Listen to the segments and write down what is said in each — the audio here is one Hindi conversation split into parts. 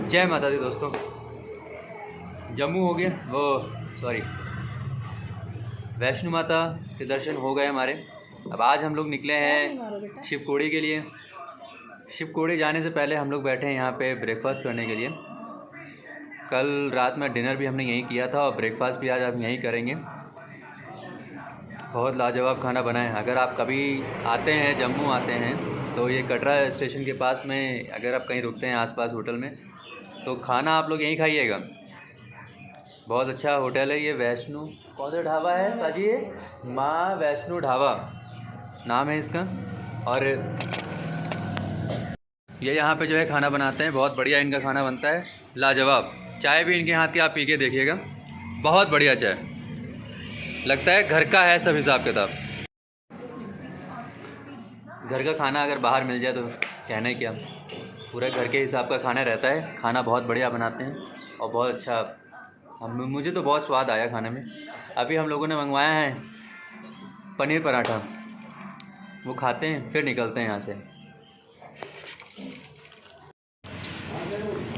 जय माता दी दोस्तों। जम्मू हो गया वो सॉरी वैष्णो माता के दर्शन हो गए हमारे। अब आज हम लोग निकले हैं शिवकोड़ी के लिए। शिवकोड़ी जाने से पहले हम लोग बैठे हैं यहाँ पे ब्रेकफास्ट करने के लिए। कल रात में डिनर भी हमने यहीं किया था और ब्रेकफास्ट भी आज हम यहीं करेंगे। बहुत लाजवाब खाना बना है। अगर आप कभी आते हैं, जम्मू आते हैं, तो ये कटरा स्टेशन के पास में अगर आप कहीं रुकते हैं आसपास होटल में, तो खाना आप लोग यहीं खाइएगा। बहुत अच्छा होटल है ये। वैष्णो कौन सा ढाबा है पाजी? ये माँ वैष्णो ढाबा नाम है इसका। और ये यहाँ पे जो है खाना बनाते हैं, बहुत बढ़िया इनका खाना बनता है, लाजवाब। चाय भी इनके हाथ की आप पी के देखिएगा, बहुत बढ़िया चाय, लगता है घर का है सब हिसाब किताब। घर का खाना अगर बाहर मिल जाए तो कहने क्या, पूरा घर के हिसाब का खाना रहता है। खाना बहुत बढ़िया बनाते हैं और बहुत अच्छा, मुझे तो बहुत स्वाद आया खाने में। अभी हम लोगों ने मंगवाया है पनीर पराठा, वो खाते हैं फिर निकलते हैं यहाँ से।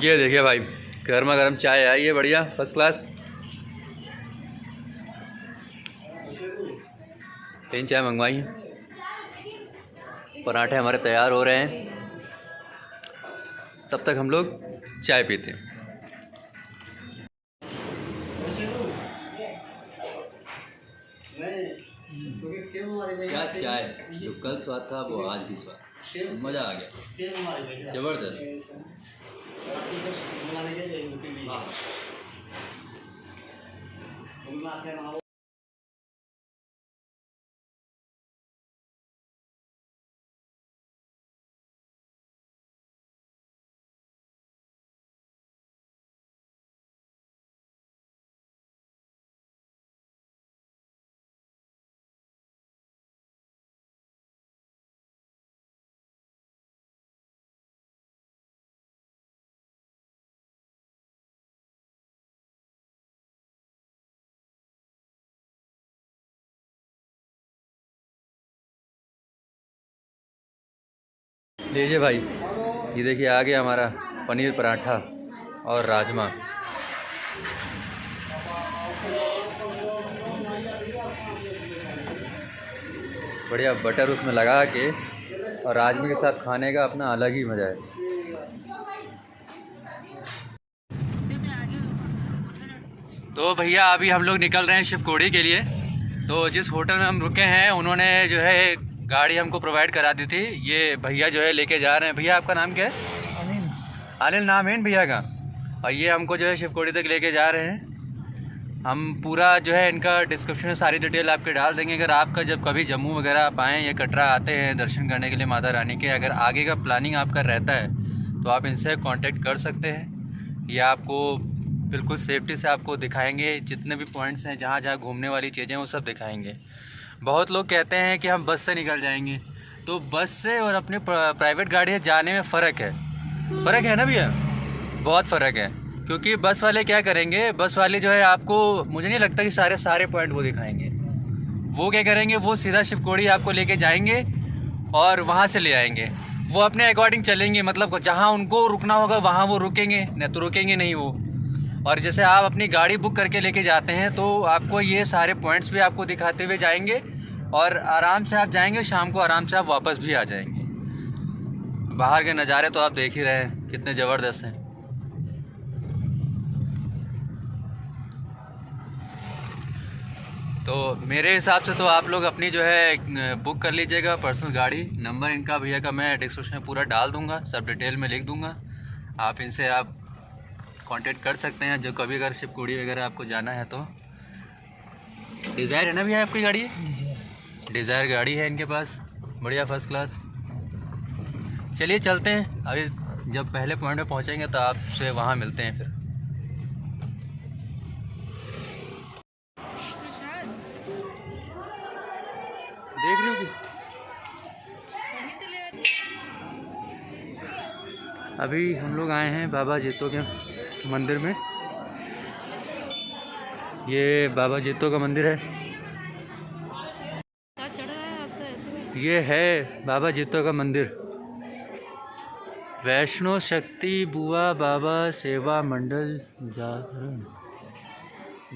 ये देखिए भाई, गर्मा गर्म चाय आई है, बढ़िया फर्स्ट क्लास। 3 चाय मंगवाई हैं। पराठे हमारे तैयार हो रहे हैं, तब तक हम लोग चाय पीते हैं। क्या चाय, जो कल स्वाद था वो आज भी स्वाद, मज़ा आ गया, ज़बरदस्त। लीजिए भाई, ये देखिए आ गया हमारा पनीर पराठा और राजमा। बढ़िया बटर उसमें लगा के और राजमे के साथ खाने का अपना अलग ही मज़ा है। तो भैया अभी हम लोग निकल रहे हैं शिवकोड़ी के लिए। तो जिस होटल में हम रुके हैं उन्होंने जो है गाड़ी हमको प्रोवाइड करा दी थी। ये भैया जो है लेके जा रहे हैं। भैया आपका नाम क्या है? अनिल। अनिल नाम है इन भैया का। और ये हमको जो है शिवकोड़ी तक लेके जा रहे हैं। हम पूरा जो है इनका डिस्क्रिप्शन में सारी डिटेल आपके डाल देंगे। अगर आपका जब कभी जम्मू वगैरह आप आएँ या कटरा आते हैं दर्शन करने के लिए माता रानी के, अगर आगे का प्लानिंग आपका रहता है तो आप इनसे कांटेक्ट कर सकते हैं। ये आपको बिल्कुल सेफ्टी से आपको दिखाएंगे, जितने भी पॉइंट्स हैं जहाँ जहाँ घूमने वाली चीज़ें वो सब दिखाएंगे। बहुत लोग कहते हैं कि हम बस से निकल जाएंगे, तो बस से और अपने प्राइवेट गाड़ी से जाने में फ़र्क है ना भैया, बहुत फ़र्क है। क्योंकि बस वाले क्या करेंगे, बस वाले जो है आपको, मुझे नहीं लगता कि सारे पॉइंट वो दिखाएंगे। वो क्या करेंगे, वो सीधा शिवकोड़ी आपको लेके जाएंगे और वहाँ से ले आएंगे। वो अपने अकॉर्डिंग चलेंगे, मतलब जहाँ उनको रुकना होगा वहाँ वो रुकेंगे, नहीं तो रुकेंगे नहीं वो। और जैसे आप अपनी गाड़ी बुक करके लेके जाते हैं तो आपको ये सारे पॉइंट्स भी आपको दिखाते हुए जाएंगे और आराम से आप जाएंगे, शाम को आराम से आप वापस भी आ जाएंगे। बाहर के नज़ारे तो आप देख ही रहे हैं कितने ज़बरदस्त हैं। तो मेरे हिसाब से तो आप लोग अपनी जो है बुक कर लीजिएगा पर्सनल गाड़ी। नंबर इनका भैया का मैं डिस्क्रिप्शन में पूरा डाल दूँगा, सब डिटेल में लिख दूँगा। आप इनसे आप कांटेक्ट कर सकते हैं जो कभी अगर शिवकोड़ी वगैरह आपको जाना है तो। डिज़ायर है ना भैया आपकी गाड़ी? डिज़ायर गाड़ी है इनके पास, बढ़िया फर्स्ट क्लास। चलिए चलते हैं, अभी जब पहले पॉइंट पे पहुंचेंगे तो आपसे वहाँ मिलते हैं फिर। देख रहे हो कि अभी हम लोग आए हैं बाबा जीतो के मंदिर में। ये बाबा जीतो का मंदिर है, ये है बाबा जीतो का मंदिर। वैष्णो शक्ति बुआ बाबा सेवा मंडल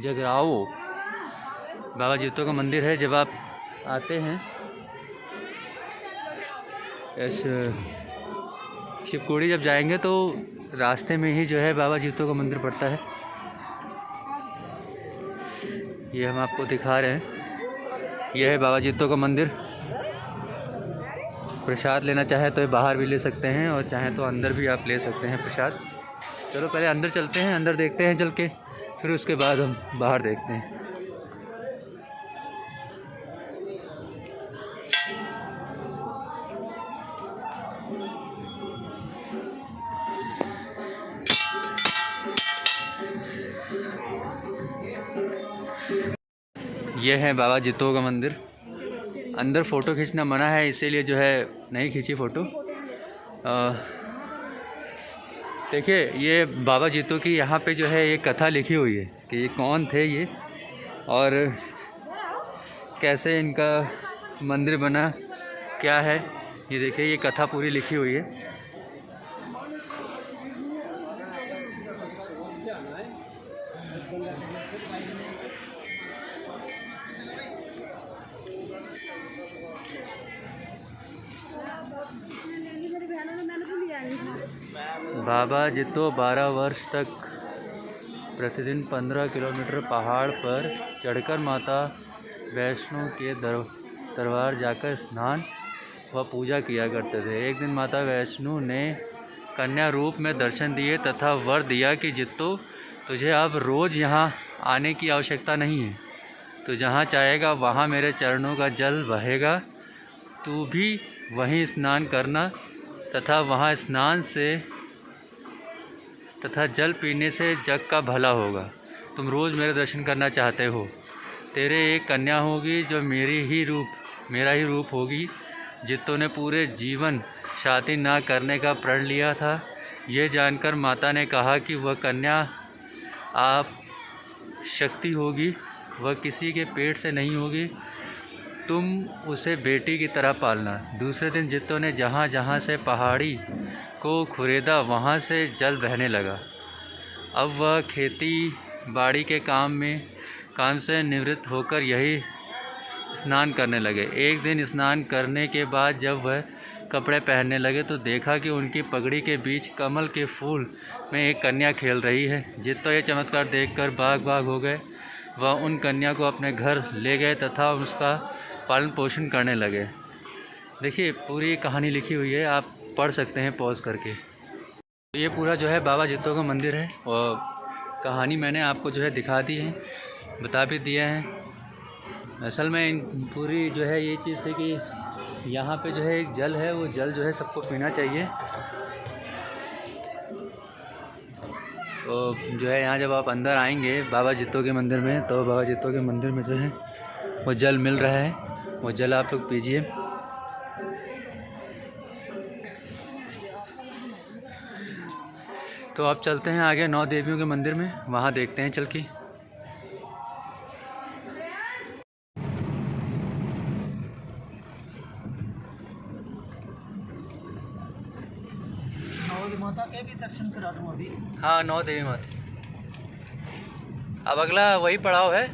जगराओ बाबा जीतो का मंदिर है। जब आप आते हैं इस शिवकोड़ी जब जाएंगे तो रास्ते में ही जो है बाबा जीतो का मंदिर पड़ता है। ये हम आपको दिखा रहे हैं, यह है बाबा जीतो का मंदिर। प्रसाद लेना चाहे तो बाहर भी ले सकते हैं और चाहे तो अंदर भी आप ले सकते हैं प्रसाद। चलो पहले अंदर चलते हैं, अंदर देखते हैं चल के, फिर उसके बाद हम बाहर देखते हैं। यह है बाबा जीतो का मंदिर। अंदर फ़ोटो खींचना मना है, इसीलिए जो है नहीं खींची फ़ोटो। देखिए ये बाबा जीतो की यहाँ पे जो है ये कथा लिखी हुई है कि ये कौन थे ये और कैसे इनका मंदिर बना, क्या है। ये देखिए ये कथा पूरी लिखी हुई है। बाबा जीतो 12 वर्ष तक प्रतिदिन 15 किलोमीटर पहाड़ पर चढ़कर माता वैष्णो के दरबार जाकर स्नान व पूजा किया करते थे। एक दिन माता वैष्णो ने कन्या रूप में दर्शन दिए तथा वर दिया कि जीतो तुझे अब रोज़ यहाँ आने की आवश्यकता नहीं है। तो जहाँ चाहेगा वहाँ मेरे चरणों का जल बहेगा। तू भी वहीं स्नान करना तथा वहाँ स्नान से तथा जल पीने से जग का भला होगा। तुम रोज़ मेरे दर्शन करना चाहते हो। तेरे एक कन्या होगी जो मेरा ही रूप होगी। जीतो ने पूरे जीवन शादी ना करने का प्रण लिया था। यह जानकर माता ने कहा कि वह कन्या आप शक्ति होगी, वह किसी के पेट से नहीं होगी, तुम उसे बेटी की तरह पालना। दूसरे दिन जीतो ने जहाँ जहाँ से पहाड़ी को खुरेदा वहाँ से जल बहने लगा। अब वह खेती बाड़ी के काम से निवृत्त होकर यही स्नान करने लगे। एक दिन स्नान करने के बाद जब वह कपड़े पहनने लगे तो देखा कि उनकी पगड़ी के बीच कमल के फूल में एक कन्या खेल रही है। जीतो ये चमत्कार देखकर बाग हो गए। वह उन कन्या को अपने घर ले गए तथा उसका पालन पोषण करने लगे। देखिए पूरी कहानी लिखी हुई है, आप पढ़ सकते हैं पॉज करके। ये पूरा जो है बाबा जीतो का मंदिर है और कहानी मैंने आपको जो है दिखा दी है, बता भी दिया है। असल में पूरी जो है ये चीज़ थी कि यहाँ पे जो है एक जल है, वो जल जो है सबको पीना चाहिए। तो जो है यहाँ जब आप अंदर आएंगे बाबा जीतो के मंदिर में तो बाबा जीतो के मंदिर में जो है वो जल मिल रहा है, वो जल आप लोग पीजिए। तो आप चलते हैं आगे 9 देवियों के मंदिर में, वहाँ देखते हैं चल के। माता के भी दर्शन करा दूँ अभी। हाँ 9 देवी माता। अब अगला वही पड़ाव है,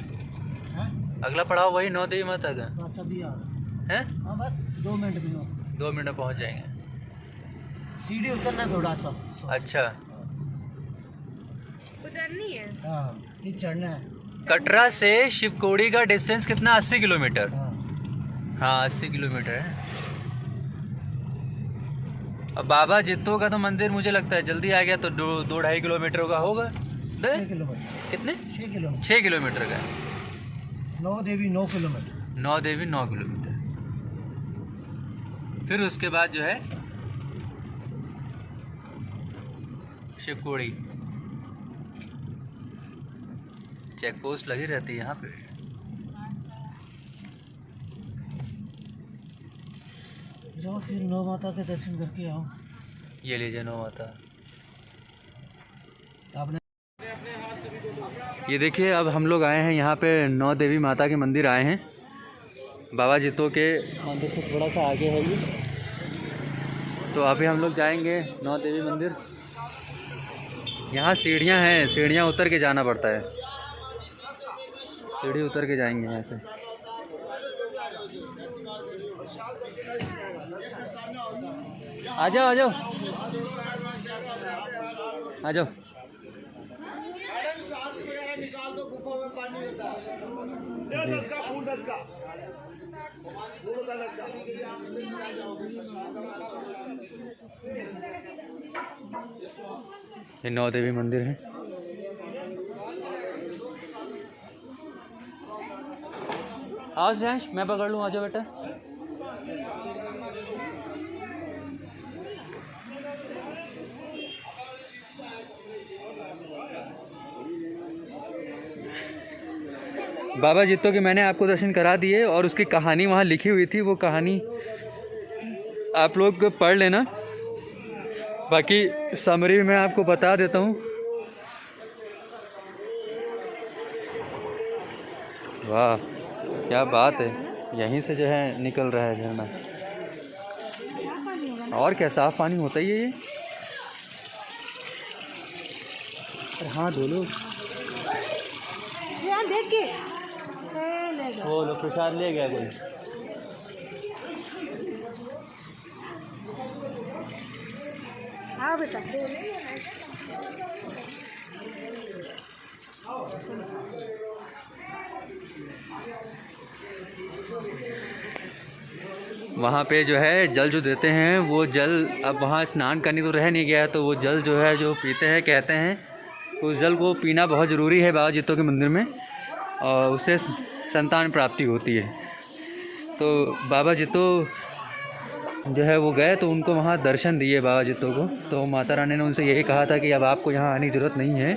अगला पड़ाव वही 9 देवी माता का। बस अभी आ रहा है। हाँ बस 2 मिनट में 2 मिनट में पहुँच जाएंगे। सीढ़ी उतरना थोड़ा सा। अच्छा उतरनी है। हाँ ये चढ़ना है। कटरा से शिवकोड़ी का डिस्टेंस कितना? 80 किलोमीटर। हाँ 80 किलोमीटर है। अब बाबा जीतो का तो मंदिर मुझे लगता है जल्दी आ गया तो 2-2.5 किलोमीटर का होगा। 6 किलोमीटर। कितने? 6 किलोमीटर। 6 किलोमीटर का। 9 देवी 9 किलोमीटर। 9 देवी 9 किलोमीटर। फिर उसके बाद जो है शिवकोड़ी। चेक पोस्ट लगी रहती है यहाँ पे। जाओ फिर 9 माता के दर्शन करके आओ। ये लीजिए 9 माता। आपने ये देखिए अब हम लोग आए हैं यहाँ पे 9 देवी माता के मंदिर आए हैं। बाबा जीतो के मंदिर से थोड़ा सा आगे है ये। तो अभी हम लोग जाएंगे नौ देवी मंदिर। यहाँ सीढ़ियाँ हैं, सीढ़ियाँ उतर के जाना पड़ता है, सीढ़ी उतर के जाएंगे यहाँ से। आ जाओ आ जाओ आ जाओ। ये नौ देवी मंदिर है। आओ जैश, मैं पकड़ लूँ, आ जाओ बेटा। बाबा जित्तो के मैंने आपको दर्शन करा दिए और उसकी कहानी वहाँ लिखी हुई थी, वो कहानी आप लोग पढ़ लेना। बाकी समरी मैं आपको बता देता हूँ। वाह क्या बात है, यहीं से जो है निकल रहा है झरना। और क्या साफ पानी होता ही है ये। अरे हाँ धो लो। वो लोग प्रसाद ले गया कोई। हाँ बेटा। वहाँ पे जो है जल जो देते हैं वो जल, अब वहाँ स्नान करने तो रह नहीं गया, तो वो जल जो है जो पीते हैं, कहते हैं उस जल को पीना बहुत ज़रूरी है बाबा जित्तो के मंदिर में, और उससे संतान प्राप्ति होती है। तो बाबा जित्तो जो है वो गए तो उनको वहाँ दर्शन दिए बाबा जित्तो को। तो माता रानी ने उनसे यही कहा था कि अब आपको यहाँ आने की ज़रूरत नहीं है,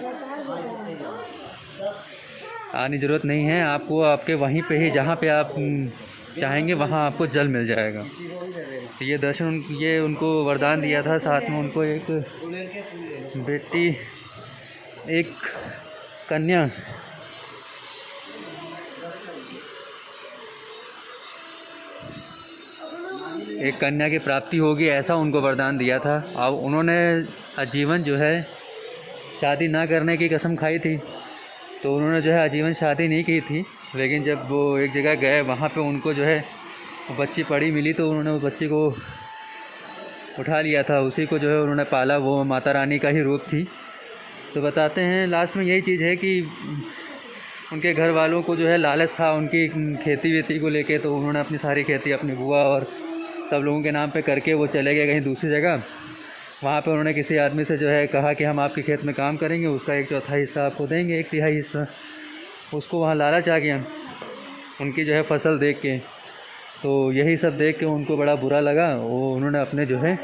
आने की ज़रूरत नहीं है, आपको आपके वहीं पे ही जहाँ पे आप चाहेंगे वहाँ आपको जल मिल जाएगा। तो ये दर्शन, ये उनको वरदान दिया था। साथ में उनको एक बेटी, एक कन्या, एक कन्या की प्राप्ति होगी, ऐसा उनको वरदान दिया था। अब उन्होंने आजीवन जो है शादी ना करने की कसम खाई थी, तो उन्होंने जो है आजीवन शादी नहीं की थी। लेकिन जब वो एक जगह गए, वहाँ पे उनको जो है बच्ची पड़ी मिली, तो उन्होंने उस बच्ची को उठा लिया था, उसी को जो है उन्होंने पाला। वो माता रानी का ही रूप थी। तो बताते हैं लास्ट में यही चीज़ है कि उनके घर वालों को जो है लालच था उनकी खेती वेती को लेके, तो उन्होंने अपनी सारी खेती अपनी बुआ और सब लोगों के नाम पे करके वो चले गए कहीं दूसरी जगह। वहाँ पे उन्होंने किसी आदमी से जो है कहा कि हम आपके खेत में काम करेंगे, उसका 1/4 हिस्सा आपको देंगे, 1/3 हिस्सा। उसको वहाँ लालच आ गया उनकी जो है फसल देख के। तो यही सब देख के उनको बड़ा बुरा लगा। वो उन्होंने अपने जो है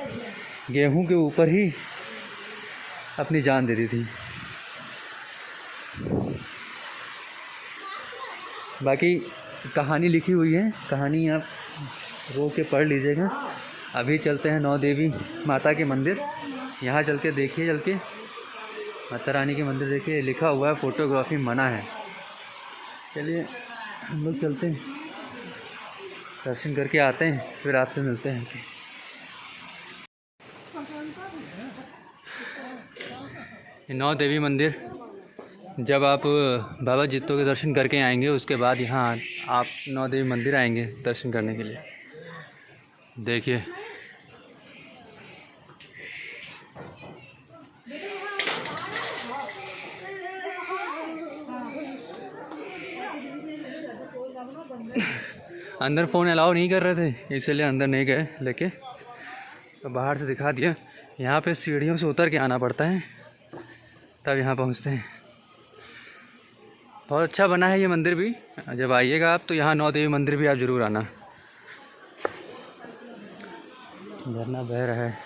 गेहूं के ऊपर ही अपनी जान दे दी थी। बाकी कहानी लिखी हुई है, कहानी आप रो के पढ़ लीजिएगा। अभी चलते हैं नौ देवी माता के मंदिर, यहाँ चल के देखिए, चल के माता रानी के मंदिर देखिए, लिखा हुआ है फ़ोटोग्राफी मना है। चलिए हम लोग चलते हैं, दर्शन करके आते हैं, फिर आपसे मिलते हैं। नौ देवी मंदिर, जब आप बाबा जित्तो के दर्शन करके आएंगे उसके बाद यहाँ आप नौ देवी मंदिर आएंगे दर्शन करने के लिए। देखिए अंदर फ़ोन अलाउ नहीं कर रहे थे, इसलिए अंदर नहीं गए लेके, तो बाहर से दिखा दिया। यहाँ पे सीढ़ियों से उतर के आना पड़ता है तब यहाँ पहुँचते हैं। बहुत अच्छा बना है ये मंदिर भी। जब आइएगा आप तो यहाँ नौ देवी मंदिर भी आप ज़रूर आना। झरना बह रहा है।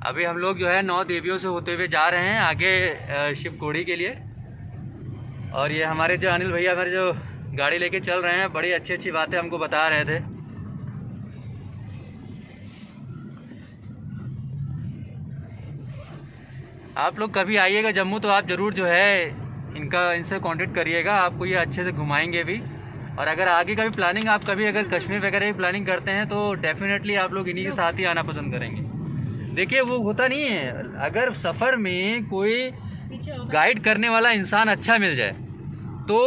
अभी हम लोग जो है नौ देवियों से होते हुए जा रहे हैं आगे शिवकोड़ी के लिए। और ये हमारे जो अनिल भैया हमारे जो गाड़ी लेके चल रहे हैं, बड़ी अच्छी अच्छी बातें हमको बता रहे थे। आप लोग कभी आइएगा जम्मू तो आप ज़रूर जो है इनसे कांटेक्ट करिएगा, आपको ये अच्छे से घुमाएंगे भी। और अगर आगे का भी प्लानिंग आप कभी अगर कश्मीर वगैरह की प्लानिंग करते हैं तो डेफिनेटली आप लोग इन्हीं के साथ ही आना पसंद करेंगे। देखिए वो होता नहीं है, अगर सफ़र में कोई गाइड करने वाला इंसान अच्छा मिल जाए तो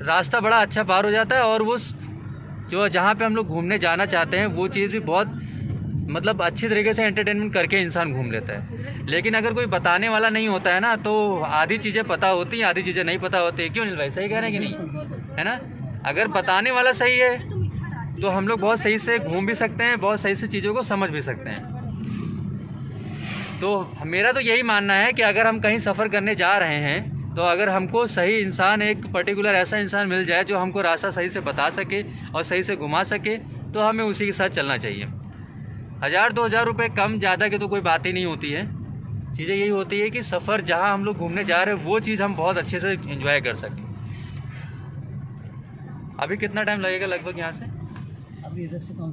रास्ता बड़ा अच्छा पार हो जाता है, और वो जो जहाँ पे हम लोग घूमने जाना चाहते हैं वो चीज़ भी बहुत मतलब अच्छी तरीके से एंटरटेनमेंट करके इंसान घूम लेता है। लेकिन अगर कोई बताने वाला नहीं होता है ना तो आधी चीज़ें पता होती हैं, आधी चीज़ें नहीं पता होती। क्यों नहीं भाई, सही कह रहे हैं कि नहीं, है ना? अगर बताने वाला सही है तो हम लोग बहुत सही से घूम भी सकते हैं, बहुत सही से चीज़ों को समझ भी सकते हैं। तो मेरा तो यही मानना है कि अगर हम कहीं सफ़र करने जा रहे हैं तो अगर हमको सही इंसान, एक पर्टिकुलर ऐसा इंसान मिल जाए जो हमको रास्ता सही से बता सके और सही से घुमा सके, तो हमें उसी के साथ चलना चाहिए। 1000-2000 रुपये कम ज़्यादा की तो कोई बात ही नहीं होती है। चीज़ें यही होती है कि सफ़र जहाँ हम लोग घूमने जा रहे हैं वो चीज़ हम बहुत अच्छे से एंजॉय कर सकें। अभी कितना टाइम लगेगा लगभग यहाँ से? अभी इधर से कम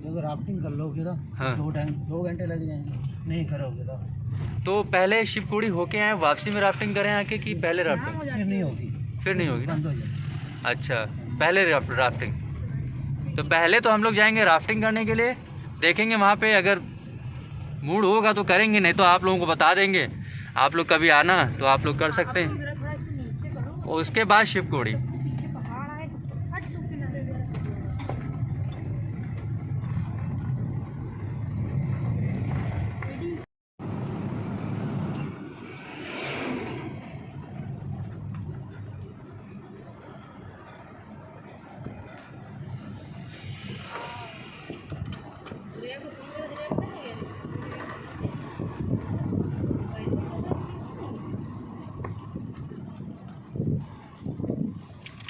जब राफ्टिंग कर लोगे ना, हाँ। 2 घंटे लग जाएंगे, नहीं करोगे तो पहले शिवपुरी होके आए, वापसी में राफ्टिंग करें आके कि पहले राफ्टिंग? फिर नहीं होगी, फिर नहीं होगी ना? बंद हो जाएगी। अच्छा, पहले राफ्टिंग। तो पहले तो हम लोग जाएंगे राफ्टिंग करने के लिए, देखेंगे वहाँ पे अगर मूड होगा तो करेंगे, नहीं तो आप लोगों को बता देंगे। आप लोग कभी आना तो आप लोग कर सकते हैं। और उसके बाद शिवकोड़ी।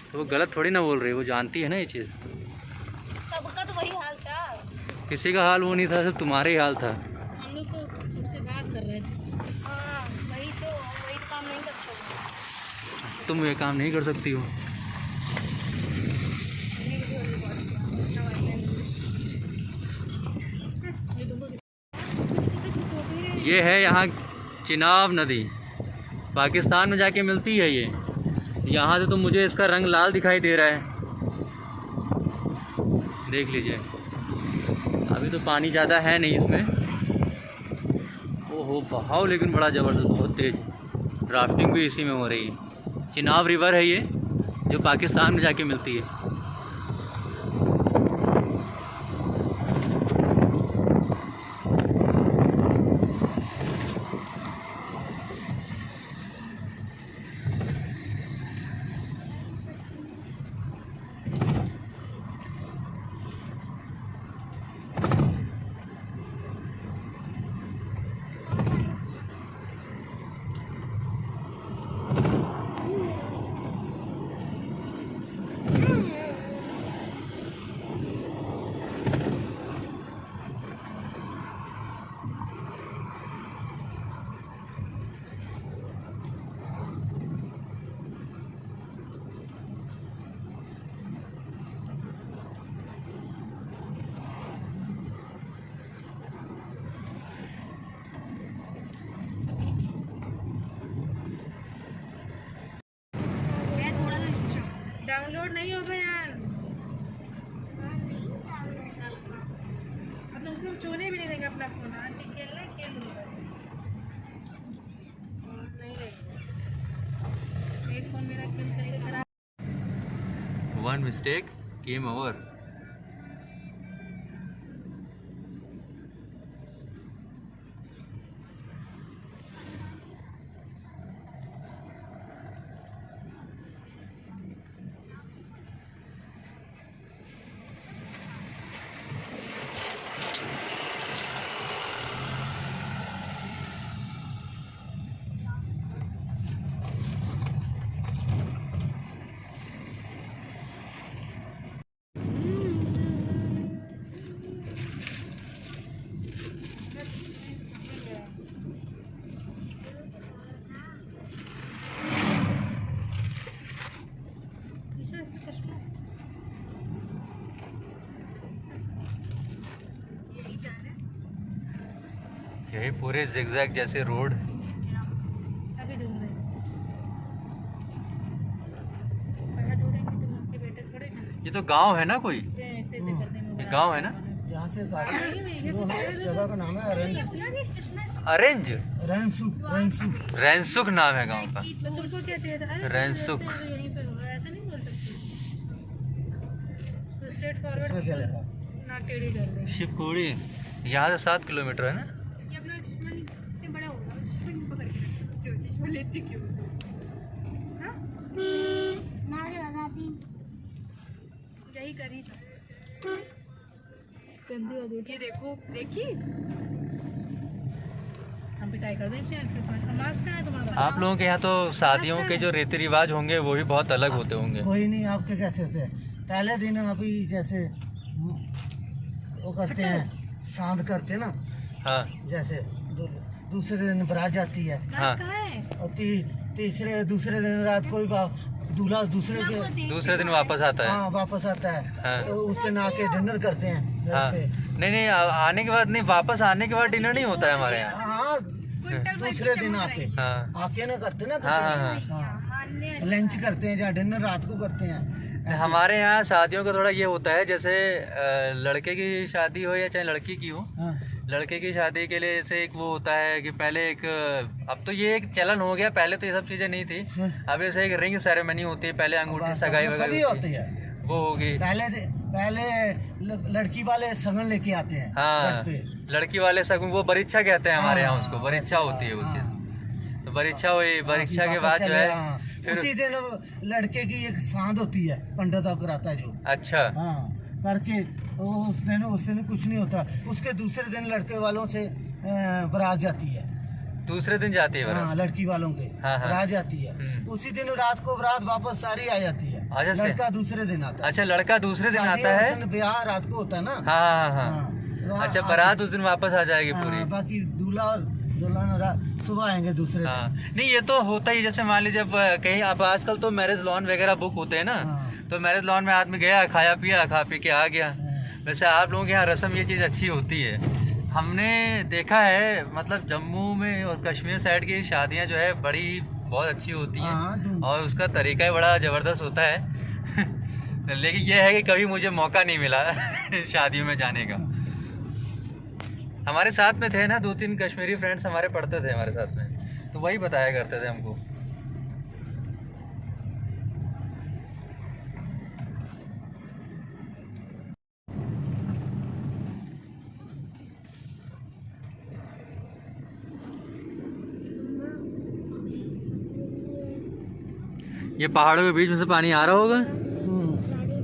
तो वो गलत थोड़ी ना बोल रही है, वो जानती है ना ये चीज़। सबका तो वही हाल था, किसी का हाल वो नहीं था, सिर्फ तुम्हारे ही हाल था। हम लोग तो सबसे बात कर रहे थे। हाँ वही तो काम नहीं कर सकते। तुम ये काम नहीं कर सकती हो। ये है यहाँ चिनाब नदी, पाकिस्तान में जाके मिलती है ये। यहाँ से तो मुझे इसका रंग लाल दिखाई दे रहा है, देख लीजिए। अभी तो पानी ज़्यादा है नहीं इसमें। ओहो, बहाव लेकिन बड़ा ज़बरदस्त, बहुत तेज़। राफ्टिंग भी इसी में हो रही है। चिनाब रिवर है ये, जो पाकिस्तान में जाके मिलती है। डाउनलोड नहीं होगा यार, अब तुम छूने भी नहीं देगा अपना फोन। आंटी खेलना खेल लूँगा, नहीं लेगा। एक फोन मेरा खेल करेगा खराब। One mistake game over. यही पूरे जिगजैग जैसे रोड। अभी ढूंढ रहे हैं। पहले ढूंढेंगे तो उसके बेटे थोड़े ना ये तो गांव है ना कोई? ऐसे ऐसे करने में ये गांव है ना? जहाँ से गाड़ी शुरू होना है, उस जगह का नाम है अरेंज रेंसुक रेंसुक। रैनसुक नाम है गांव का। तो तुमको क्या चाहिए था? अरे रैनसुक। यहीं पे होगा, ऐसा नहीं बोल सकते। तो स्ट्रेट इसमें फॉरवर्ड क्या लिखा? ना टेढ़ी कर दे। शिवपुरी यहाँ से 7 किलोमीटर है ना? ये अपना चश्मा नहीं इतने बड़ा होगा, चश्मा नहीं पकड़ के रख सकते हो, चश्मा लेते क्यों हो? हाँ? ना लगाती। यही करी जा। गंदी हो गई। ये देखो, देखी? हम पिटाई कर दें क्या? मास्क कहाँ है तुम्हारा? आप लोगों के यहाँ तो शादियों के जो रीति रिवाज होंगे वो भी बहुत अलग होते होंगे। कोई नहीं, आपके कैसे होते हैं? पहले दिन अभी जैसे वो करते हैं, सांद करते हैं ना, हाँ जैसे दूसरे दिन बारात जाती है, हाँ। मास्क कहाँ है? और दूसरे दिन रात को दूल्हा दूसरे दिन वापस आता है। हाँ वापस आता है। हाँ। तो उस दिन आके डिनर करते हैं घर हाँ पे। नहीं आने के बाद नहीं, वापस आने के बाद डिनर नहीं होता है हमारे यहाँ। हाँ दूसरे दिन आके हाँ आके ना करते ना हाँ हाँ हाँ, लंच करते हैं, जहाँ डिनर रात को करते हैं। ऐसे। हमारे यहाँ शादियों का थोड़ा ये होता है, जैसे लड़के की शादी हो या चाहे लड़की की हो, हाँ लड़के की शादी के लिए जैसे एक वो होता है कि पहले एक, अब तो ये एक चलन हो गया, पहले तो ये सब चीजें नहीं थी। हाँ। अब जैसे एक रिंग सेरेमनी होती है, पहले अंगूठी सगाई सभी वगैरह होती होती है, है। वो होगी। पहले लड़की वाले सगन लेके आते हैं हाँ घर पे। लड़की वाले सगुन, वो बरीक्षा कहते हैं हमारे यहाँ हाँ, उसको, बरीक्षा होती है वो हाँ। चीज। तो बरीक्षा हुई, बरीक्षा के वापस बाद जो चले, है हाँ। फिर उसी दिन लड़के की एक सांद होती है, पंडित कराता है जो। अच्छा हाँ करके वो उस दिन कुछ नहीं होता। उसके दूसरे दिन लड़के वालों से बारात जाती है। दूसरे दिन जाती है हाँ बारात। लड़की वालों के हाँ, हाँ। बारात जाती है। हम्म। उसी दिन रात को बारात वापस सारी आ जाती है। अच्छा से? लड़का दूसरे दिन आता है। अच्छा लड़का दूसरे दिन शादी आता उस है। दिन ब्याह रात को होता है ना। हाँ हाँ हाँ हाँ। अच्छा बारात उस दिन वापस आ जाएगी हाँ, पूरी। बाकी दूल्हा और दुल्हन सुबह आएंगे दूसरे हाँ दिन। नहीं ये तो होता ही, जैसे मान लीजिए जब कहीं, अब आजकल तो मैरिज लॉन वगैरह बुक होते हैं ना, हाँ। तो मैरिज लॉन में आदमी गया, खाया पिया, खा पी के आ गया। हाँ। वैसे आप लोगों के यहाँ रस्म ये चीज़ अच्छी होती है। हमने देखा है, मतलब जम्मू में और कश्मीर साइड की शादियाँ जो है बड़ी बहुत अच्छी होती हाँ, हैं, और उसका तरीका ही बड़ा ज़बरदस्त होता है। लेकिन यह है कि कभी मुझे मौका नहीं मिला शादियों में जाने का। हमारे साथ में थे ना 2-3 कश्मीरी फ्रेंड्स हमारे पढ़ते थे हमारे साथ में, तो वही बताया करते थे हमको। ये पहाड़ों के बीच में से पानी आ रहा होगा,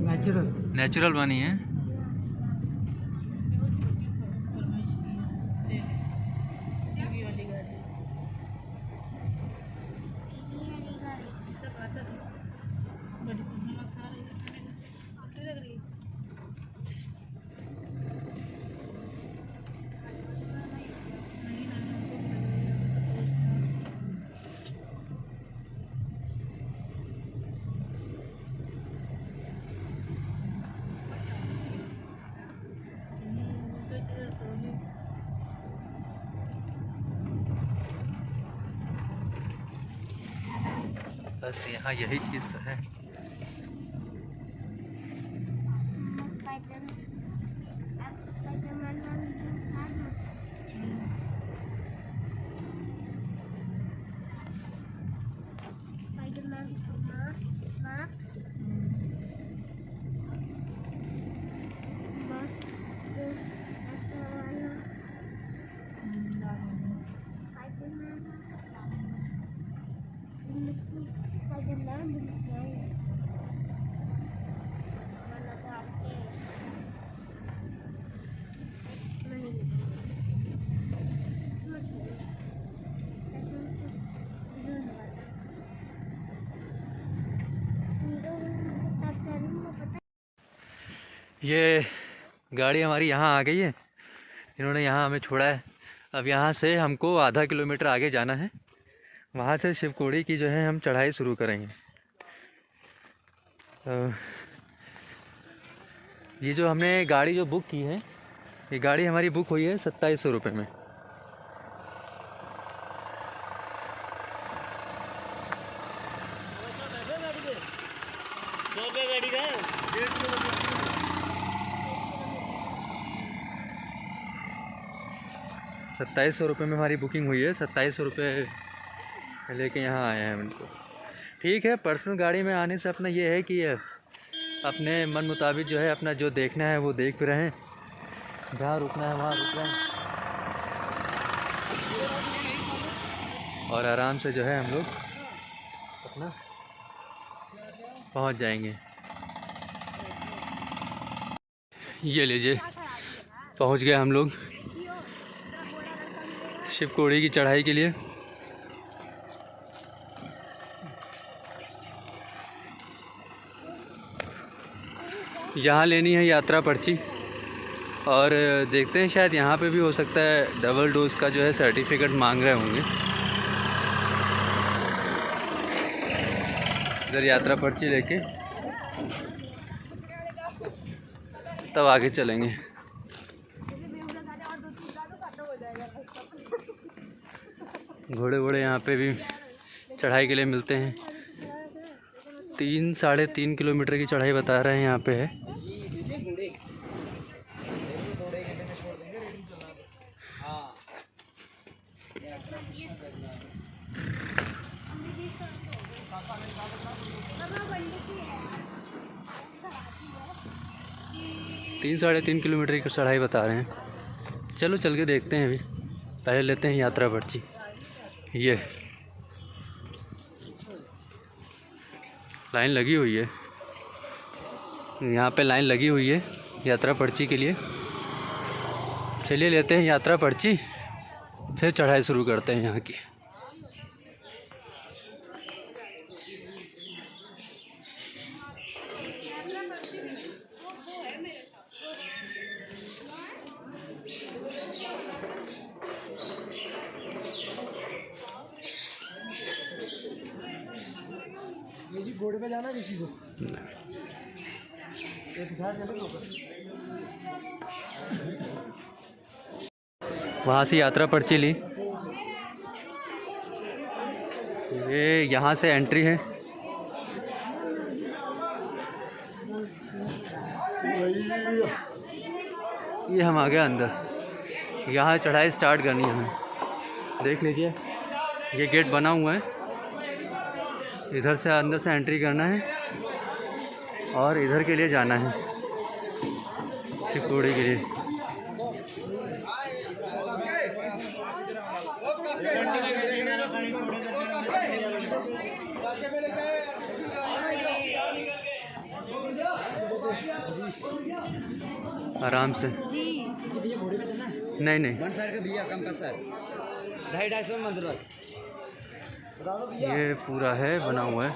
नेचुरल। नेचुरल पानी है। टीवी वाली गाड़ी सब आता था। बड़ी नमक खा रही है, आटे लग रही है। तो इधर सोली बस यहाँ यही चीज़ तो है। ये गाड़ी हमारी यहाँ आ गई है, इन्होंने यहाँ हमें छोड़ा है। अब यहाँ से हमको आधा किलोमीटर आगे जाना है, वहाँ से शिवकोड़ी की जो है हम चढ़ाई शुरू करेंगे। तो ये जो हमने गाड़ी जो बुक की है, ये गाड़ी हमारी बुक हुई है 2700 रुपये में। रेडी रहे। 2700 रुपये में हमारी बुकिंग हुई है। 2700 रुपये लेके यहाँ आए हैं उनको। ठीक है, पर्सनल गाड़ी में आने से अपना ये है कि अपने मन मुताबिक जो है अपना जो देखना है वो देख भी रहे हैं, जहाँ रुकना है वहाँ रुक रहे हैं और आराम से जो है हम लोग अपना पहुँच जाएंगे। ये लीजिए, पहुँच गए हम लोग शिवकोड़ी की चढ़ाई के लिए। यहाँ लेनी है यात्रा पर्ची और देखते हैं, शायद यहाँ पे भी हो सकता है डबल डोज का जो है सर्टिफिकेट मांग रहे होंगे। इधर यात्रा पर्ची लेके तब आगे चलेंगे। घोड़े वोड़े यहाँ पे भी चढ़ाई के लिए मिलते हैं। 3-3.5 किलोमीटर की चढ़ाई बता रहे हैं यहाँ पे है। तीन 3.5 किलोमीटर की चढ़ाई बता रहे हैं। चलो चल के देखते हैं। अभी पहले लेते हैं यात्रा पर्ची। ये लाइन लगी हुई है, यहाँ पे लाइन लगी हुई है यात्रा पर्ची के लिए। चलिए लेते हैं यात्रा पर्ची, फिर चढ़ाई शुरू करते हैं यहाँ की। ये जी घोड़े पे जाना किसी को वहाँ से यात्रा पर्ची ली। ये यहाँ से एंट्री है। ये हम आ गए अंदर। यहाँ चढ़ाई स्टार्ट करनी है हमें। देख लीजिए, ये गेट बना हुआ है। इधर से अंदर से एंट्री करना है और इधर के लिए जाना है, शिवकोड़ी के लिए। आराम से। नहीं ये पूरा है, बना हुआ है।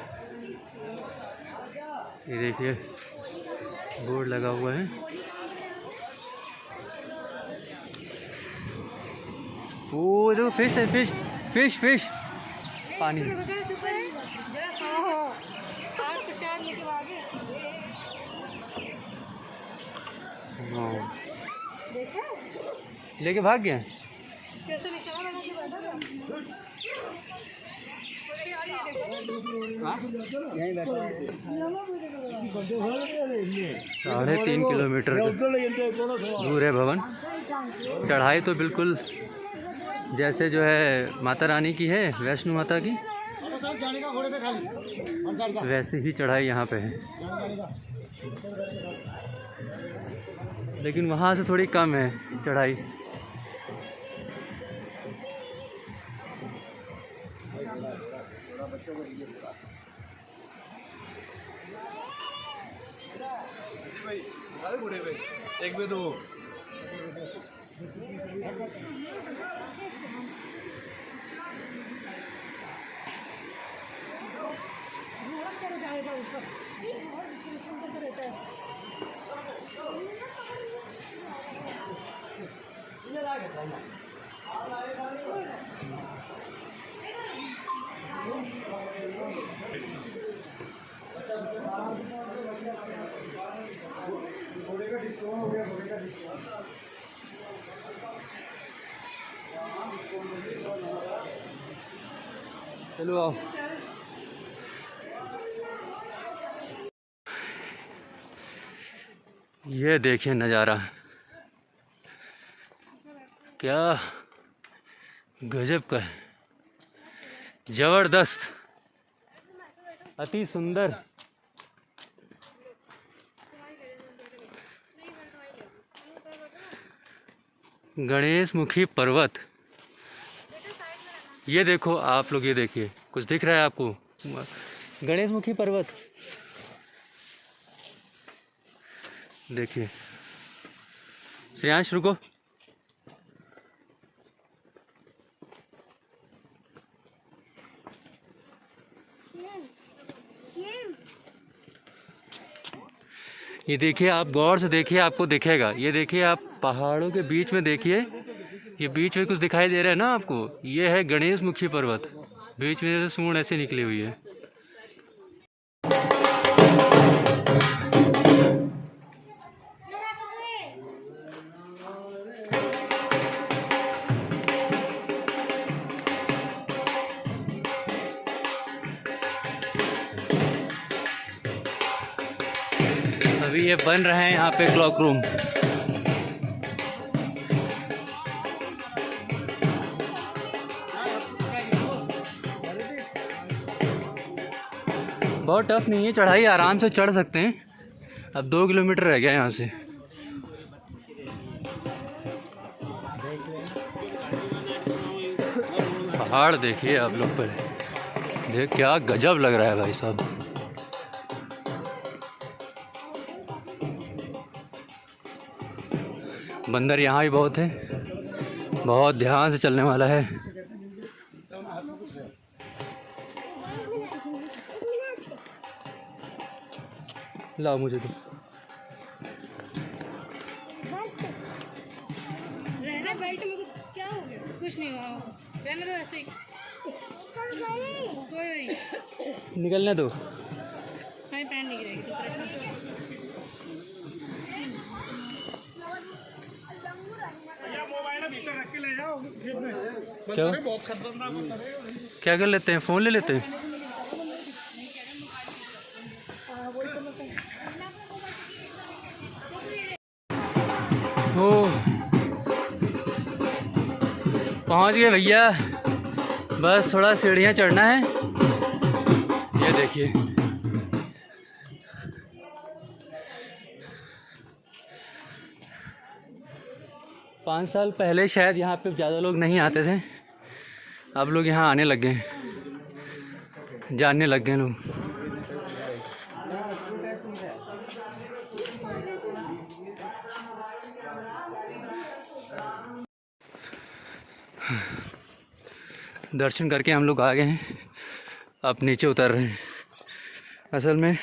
ये देखिए बोर्ड लगा हुआ है। ओ देखो फिश है, फिश फिश फिश पानी। लेके भाग गए। साढ़े 3 किलोमीटर दूर है भवन। चढ़ाई तो बिल्कुल जैसे जो है माता रानी की है, वैष्णो माता की, वैसे ही चढ़ाई यहाँ पे है, लेकिन वहाँ से थोड़ी कम है चढ़ाई। एक भी दो चलो आओ। ये देखिए नज़ारा, क्या गजब का है, ज़बरदस्त, अति सुंदर। गणेश मुखी पर्वत, ये देखो आप लोग, ये देखिए कुछ दिख रहा है आपको? गणेश मुखी पर्वत देखिए। श्रेयांश रुको, ये देखिए, आप गौर से देखिए, आपको दिखेगा। ये देखिए, आप पहाड़ों के बीच में देखिए, ये बीच में कुछ दिखाई दे रहा है ना आपको, ये है गणेश मुखी पर्वत। बीच में सूंड ऐसे निकली हुई है। अभी ये बन रहे हैं यहाँ पे क्लॉक रूम। बहुत टफ नहीं है चढ़ाई, आराम से चढ़ सकते हैं। अब 2 किलोमीटर रह गया यहाँ से। पहाड़ देखिए आप लोग पर, देख क्या गजब लग रहा है भाई साहब। बंदर यहाँ भी बहुत है, बहुत ध्यान से चलने वाला है। लाओ मुझे तो रहना बेल्ट में, क्या हो गया? कुछ नहीं हुआ, रहने दो ऐसे ही। कोई निकलने दो। हमें पैन नहीं गिरेगी तो परेशान। क्या क्या कर लेते हैं? फ़ोन ले लेते हैं। ओ पहुंच गए भैया, बस थोड़ा सीढ़ियाँ चढ़ना है। ये देखिए, पाँच साल पहले शायद यहाँ पे ज़्यादा लोग नहीं आते थे, अब लोग यहाँ आने लग गए, जानने लग गए लोग। दर्शन करके हम लोग आ गए हैं, अब नीचे उतर रहे हैं। असल में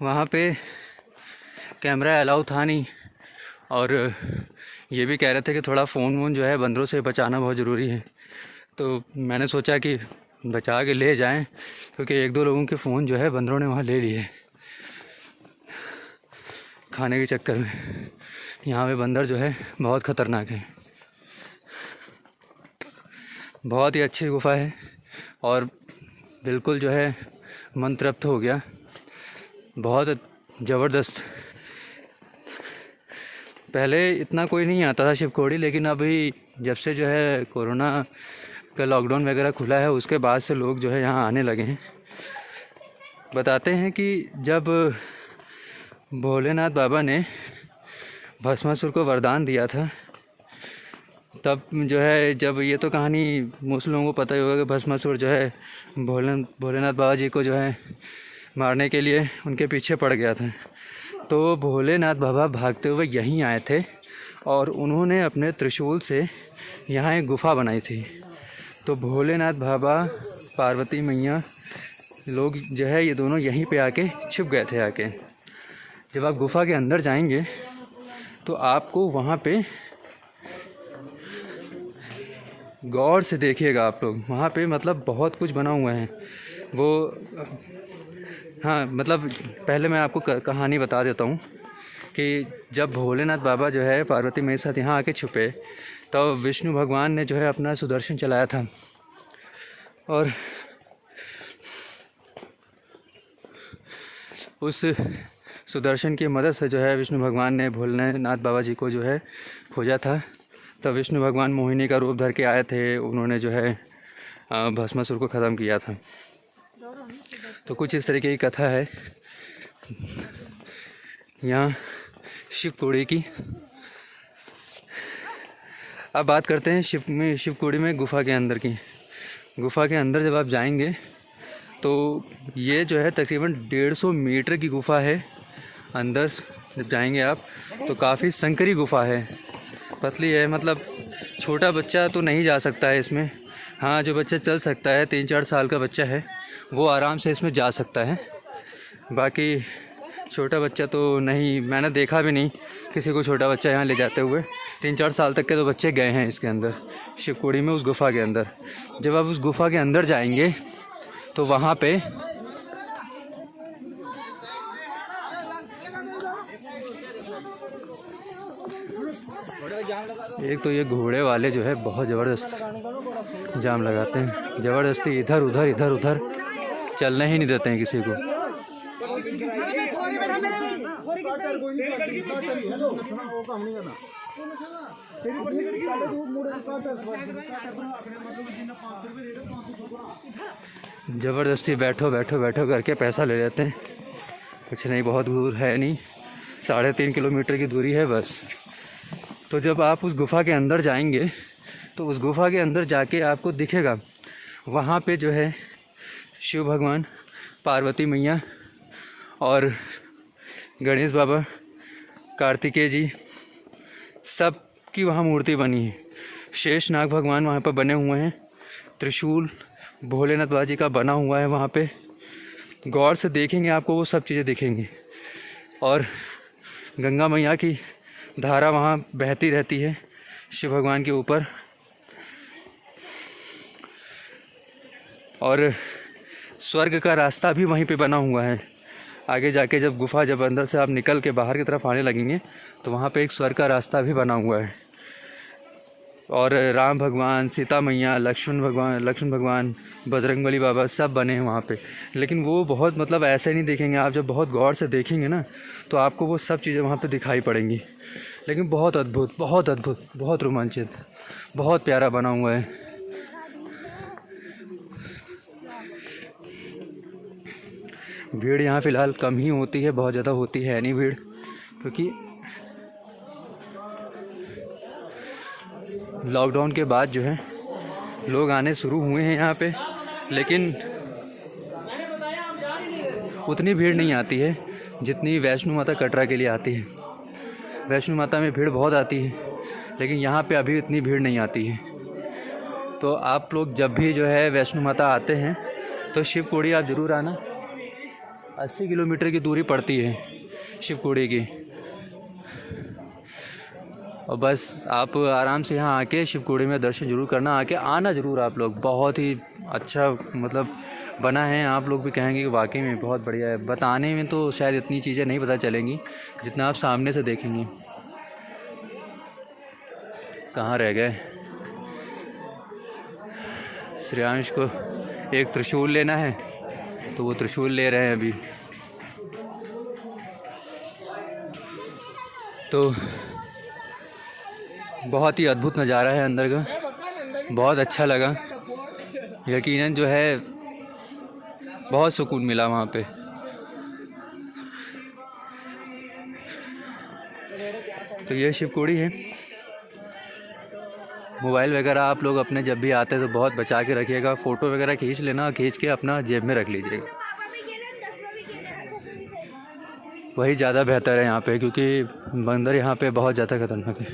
वहाँ पे कैमरा अलाउ था नहीं, और ये भी कह रहे थे कि थोड़ा फ़ोन वोन जो है बंदरों से बचाना बहुत ज़रूरी है। तो मैंने सोचा कि बचा के ले जाएं, क्योंकि 1-2 लोगों के फ़ोन जो है बंदरों ने वहाँ ले लिए खाने के चक्कर में। यहाँ पे बंदर जो है बहुत ख़तरनाक है। बहुत ही अच्छी गुफ़ा है और बिल्कुल जो है मन तृप्त हो गया, बहुत ज़बरदस्त। पहले इतना कोई नहीं आता था शिवखोड़ी, लेकिन अभी जब से जो है कोरोना का लॉकडाउन वगैरह खुला है, उसके बाद से लोग जो है यहाँ आने लगे हैं। बताते हैं कि जब भोलेनाथ बाबा ने भस्मासुर को वरदान दिया था, तब जो है, जब ये तो कहानी मोस्ट लोगों को पता ही होगा कि भस्मासुर जो है भोलेनाथ बाबा जी को जो है मारने के लिए उनके पीछे पड़ गया था। तो भोलेनाथ बाबा भागते हुए यहीं आए थे और उन्होंने अपने त्रिशूल से यहाँ एक गुफ़ा बनाई थी। तो भोलेनाथ बाबा, पार्वती मैया, लोग जो है ये दोनों यहीं पे आके छिप गए थे। आके जब आप गुफ़ा के अंदर जाएंगे तो आपको वहाँ पे गौर से देखिएगा आप लोग, वहाँ पे मतलब बहुत कुछ बना हुआ है वो। हाँ, मतलब पहले मैं आपको कहानी बता देता हूँ कि जब भोलेनाथ बाबा जो है पार्वती मेरे साथ यहाँ आके छुपे, तो विष्णु भगवान ने जो है अपना सुदर्शन चलाया था, और उस सुदर्शन की मदद से जो है विष्णु भगवान ने भोलेनाथ बाबा जी को जो है खोजा था। तब विष्णु भगवान मोहिनी का रूप धर के आए थे, उन्होंने जो है भस्मासुर को ख़त्म किया था। तो कुछ इस तरीके की कथा है यहाँ शिवकोड़ी की। अब बात करते हैं शिवकोड़ी में गुफा के अंदर की। गुफा के अंदर जब आप जाएंगे तो ये जो है तकरीबन 150 मीटर की गुफा है। अंदर जब जाएंगे आप तो काफ़ी संकरी गुफा है, पतली है, मतलब छोटा बच्चा तो नहीं जा सकता है इसमें। हाँ, जो बच्चा चल सकता है, 3-4 साल का बच्चा है, वो आराम से इसमें जा सकता है। बाकी छोटा बच्चा तो नहीं, मैंने देखा भी नहीं किसी को छोटा बच्चा यहाँ ले जाते हुए। 3-4 साल तक के तो बच्चे गए हैं इसके अंदर, शिवकोड़ी में, उस गुफ़ा के अंदर। जब आप उस गुफ़ा के अंदर जाएंगे तो वहाँ पे एक तो ये घोड़े वाले जो है बहुत ज़बरदस्त जाम लगाते हैं, ज़बरदस्ती इधर उधर चलने ही नहीं देते हैं किसी को। ज़बरदस्ती बैठो करके पैसा ले लेते हैं। कुछ नहीं, बहुत दूर है नहीं, 3.5 किलोमीटर की दूरी है बस। तो जब आप उस गुफ़ा के अंदर जाएंगे तो उस गुफ़ा के अंदर जाके आपको दिखेगा वहाँ पे जो है शिव भगवान, पार्वती मैया और गणेश बाबा, कार्तिकेय जी, सब की वहाँ मूर्ति बनी है। शेषनाग भगवान वहाँ पर बने हुए हैं, त्रिशूल भोलेनाथ बाबा जी का बना हुआ है वहाँ पे। गौर से देखेंगे आपको वो सब चीज़ें दिखेंगी। और गंगा मैया की धारा वहाँ बहती रहती है शिव भगवान के ऊपर। और स्वर्ग का रास्ता भी वहीं पे बना हुआ है। आगे जाके जब अंदर से आप निकल के बाहर की तरफ आने लगेंगे तो वहाँ पे एक स्वर्ग का रास्ता भी बना हुआ है। और राम भगवान, सीता मैया, लक्ष्मण भगवान, बजरंगबली बाबा सब बने हैं वहाँ पे। लेकिन वो बहुत मतलब ऐसे नहीं देखेंगे आप, जब बहुत गौर से देखेंगे ना तो आपको वो सब चीज़ें वहाँ पे दिखाई पड़ेंगी। लेकिन बहुत अद्भुत, बहुत रोमांचित, बहुत प्यारा बना हुआ है। भीड़ यहाँ फ़िलहाल कम ही होती है, बहुत ज़्यादा होती है नहीं भीड़, क्योंकि लॉकडाउन के बाद जो है लोग आने शुरू हुए हैं यहाँ पे। लेकिन उतनी भीड़ नहीं आती है जितनी वैष्णो माता कटरा के लिए आती है। वैष्णो माता में भीड़ बहुत आती है, लेकिन यहाँ पे अभी इतनी भीड़ नहीं आती है। तो आप लोग जब भी जो है वैष्णो माता आते हैं तो शिवकोड़ी आप ज़रूर आना। 80 किलोमीटर की दूरी पड़ती है शिवकोड़ी की। और बस आप आराम से यहाँ आके शिवकोड़ी में दर्शन जरूर करना, आना ज़रूर आप लोग। बहुत ही अच्छा मतलब बना है, आप लोग भी कहेंगे कि वाकई में बहुत बढ़िया है। बताने में तो शायद इतनी चीज़ें नहीं पता चलेंगी जितना आप सामने से देखेंगे। कहाँ रह गए? श्रेयांश को एक त्रिशूल लेना है तो वो त्रिशूल ले रहे हैं अभी। तो बहुत ही अद्भुत नज़ारा है अंदर का, बहुत अच्छा लगा। यकीनन जो है बहुत सुकून मिला वहाँ पे। तो ये शिवकोड़ी है। मोबाइल वगैरह आप लोग अपने जब भी आते हैं तो बहुत बचा के रखिएगा। फ़ोटो वगैरह खींच लेना, खींच के अपना जेब में रख लीजिएगा, वही ज़्यादा बेहतर है यहाँ पे, क्योंकि बंदर यहाँ पे बहुत ज़्यादा खतरनाक है।